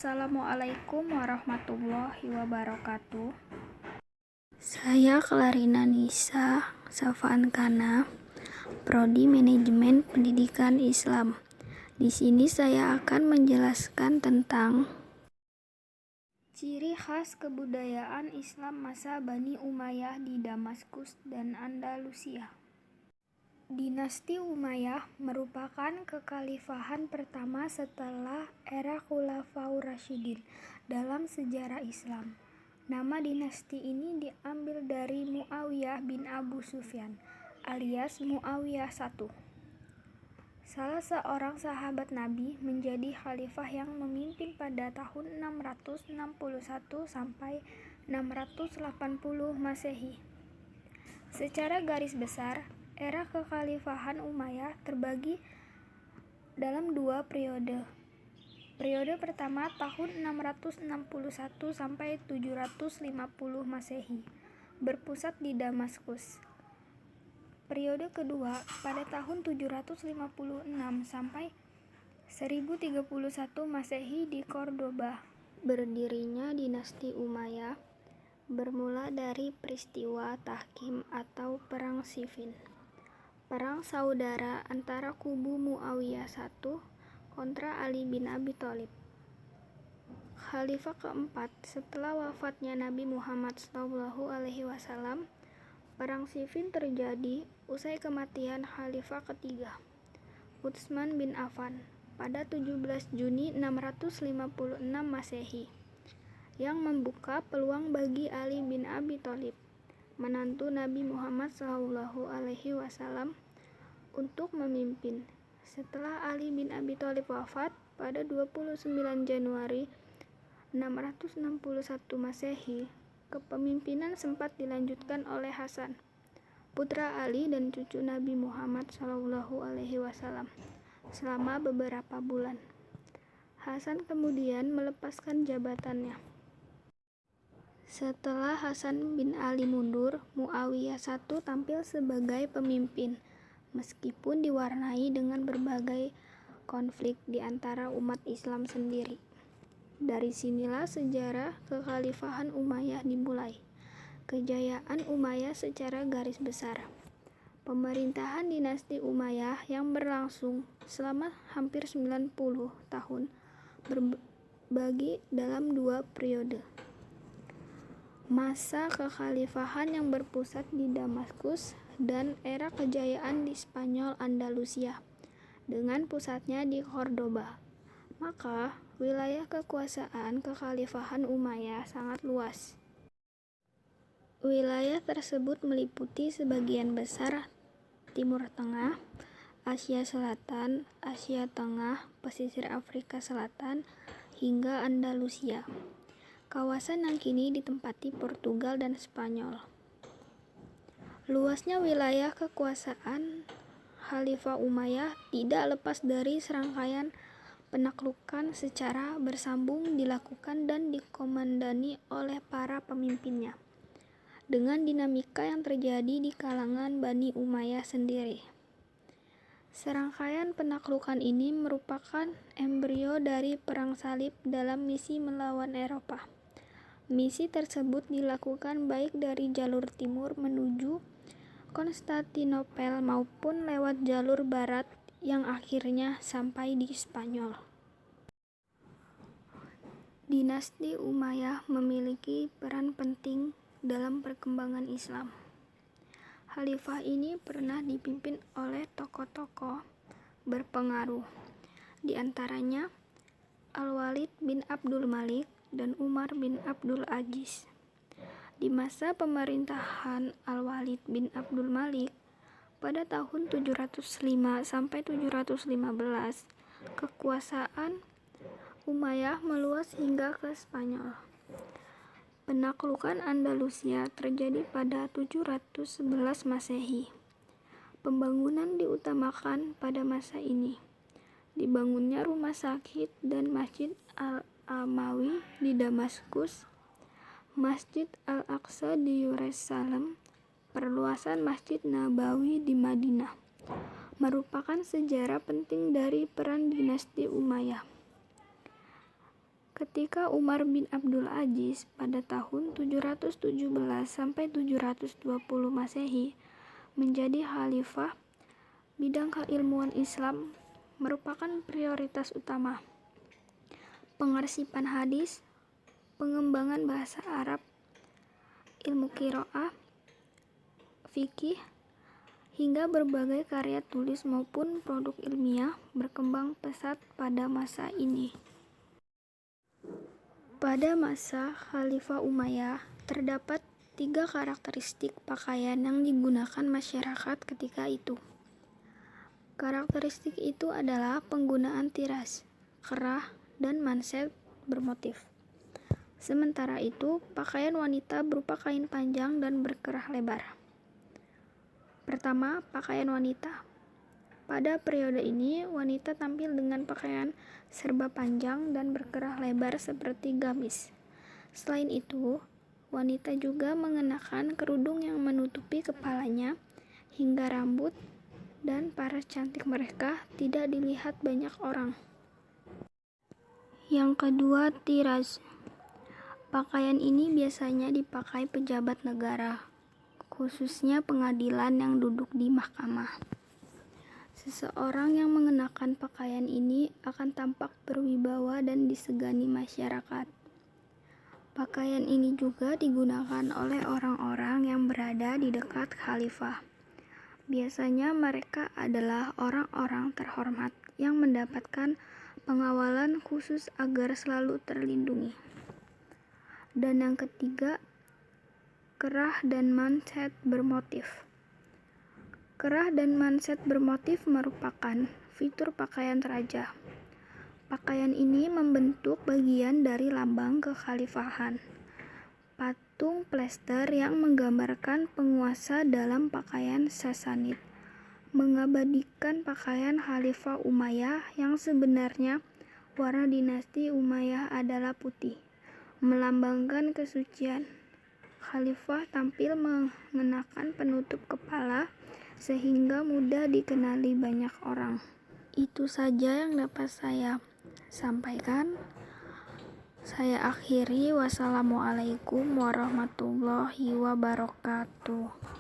Assalamualaikum warahmatullahi wabarakatuh. Saya Clarina Nisa Safaankana, Prodi Manajemen Pendidikan Islam. Di sini saya akan menjelaskan tentang ciri khas kebudayaan Islam masa Bani Umayyah di Damaskus dan Andalusia. Dinasti Umayyah merupakan kekhalifahan pertama setelah era Khulafaur Rasyidin dalam sejarah Islam. Nama dinasti ini diambil dari Muawiyah bin Abu Sufyan alias Muawiyah I. Salah seorang sahabat Nabi menjadi khalifah yang memimpin pada tahun 661 sampai 680 Masehi. Secara garis besar, era kekhalifahan Umayyah terbagi dalam dua periode. Periode pertama tahun 661 sampai 750 Masehi, berpusat di Damaskus. Periode kedua pada tahun 756 sampai 1031 Masehi di Cordoba. Berdirinya dinasti Umayyah bermula dari peristiwa Tahkim atau Perang Siffin. Perang saudara antara kubu Muawiyah I kontra Ali bin Abi Thalib. Khalifah keempat setelah wafatnya Nabi Muhammad SAW, Perang Siffin terjadi usai kematian Khalifah ketiga, Utsman bin Affan, pada 17 Juni 656 Masehi, yang membuka peluang bagi Ali bin Abi Thalib, menantu Nabi Muhammad SAW, untuk memimpin. Setelah Ali bin Abi Thalib wafat pada 29 Januari 661 Masehi, kepemimpinan sempat dilanjutkan oleh Hasan, putra Ali dan cucu Nabi Muhammad SAW, selama beberapa bulan. Hasan kemudian melepaskan jabatannya. Setelah Hasan bin Ali mundur, Muawiyah I tampil sebagai pemimpin, meskipun diwarnai dengan berbagai konflik di antara umat Islam sendiri. Dari sinilah sejarah kekhalifahan Umayyah dimulai. Kejayaan Umayyah secara garis besar. Pemerintahan dinasti Umayyah yang berlangsung selama hampir 90 tahun berbagi dalam dua periode. Masa kekhalifahan yang berpusat di Damaskus dan era kejayaan di Spanyol Andalusia dengan pusatnya di Cordoba. Maka wilayah kekuasaan kekhalifahan Umayyah sangat luas. Wilayah tersebut meliputi sebagian besar Timur Tengah, Asia Selatan, Asia Tengah, pesisir Afrika Selatan, hingga Andalusia. Kawasan yang kini ditempati Portugal dan Spanyol. Luasnya wilayah kekuasaan Khalifah Umayyah tidak lepas dari serangkaian penaklukan secara bersambung dilakukan dan dikomandani oleh para pemimpinnya, dengan dinamika yang terjadi di kalangan Bani Umayyah sendiri. Serangkaian penaklukan ini merupakan embrio dari Perang Salib dalam misi melawan Eropa. Misi tersebut dilakukan baik dari jalur timur menuju Konstantinopel maupun lewat jalur barat yang akhirnya sampai di Spanyol. Dinasti Umayyah memiliki peran penting dalam perkembangan Islam. Khalifah ini pernah dipimpin oleh tokoh-tokoh berpengaruh, di antaranya Al-Walid bin Abdul Malik dan Umar bin Abdul Aziz. Di masa pemerintahan Al-Walid bin Abdul Malik pada tahun 705 sampai 715, kekuasaan Umayyah meluas hingga ke Spanyol. Penaklukan Andalusia terjadi pada 711 Masehi. Pembangunan diutamakan pada masa ini. Dibangunnya rumah sakit dan Masjid Al-Amawi di Damaskus, Masjid Al-Aqsa di Yerusalem, perluasan Masjid Nabawi di Madinah, merupakan sejarah penting dari peran dinasti Umayyah. Ketika Umar bin Abdul Aziz pada tahun 717 sampai 720 Masehi menjadi khalifah, bidang keilmuan Islam merupakan prioritas utama. Pengarsipan hadis, pengembangan bahasa Arab, ilmu qiraah, fikih, hingga berbagai karya tulis maupun produk ilmiah berkembang pesat pada masa ini. Pada masa Khalifah Umayyah, terdapat 3 karakteristik pakaian yang digunakan masyarakat ketika itu. Karakteristik itu adalah penggunaan tiras, kerah, dan manset bermotif. Sementara itu, pakaian wanita berupa kain panjang dan berkerah lebar. Pertama, pakaian wanita. Pada periode ini, wanita tampil dengan pakaian serba panjang dan berkerah lebar seperti gamis. Selain itu, wanita juga mengenakan kerudung yang menutupi kepalanya hingga rambut, dan paras cantik mereka tidak dilihat banyak orang. Yang kedua, tiras. Pakaian ini biasanya dipakai pejabat negara, khususnya pengadilan yang duduk di mahkamah. Seseorang yang mengenakan pakaian ini akan tampak berwibawa dan disegani masyarakat. Pakaian ini juga digunakan oleh orang-orang yang berada di dekat khalifah. Biasanya mereka adalah orang-orang terhormat yang mendapatkan pengawalan khusus agar selalu terlindungi. Dan yang ketiga, kerah dan manset bermotif. Kerah dan manset bermotif merupakan fitur pakaian raja. Pakaian ini membentuk bagian dari lambang kekhalifahan. Patung plester yang menggambarkan penguasa dalam pakaian Sasanid mengabadikan pakaian Khalifah Umayyah yang sebenarnya warna dinasti Umayyah adalah putih, melambangkan kesucian. Khalifah tampil mengenakan penutup kepala sehingga mudah dikenali banyak orang. Itu saja yang dapat saya sampaikan. Saya akhiri. Wassalamualaikum warahmatullahi wabarakatuh.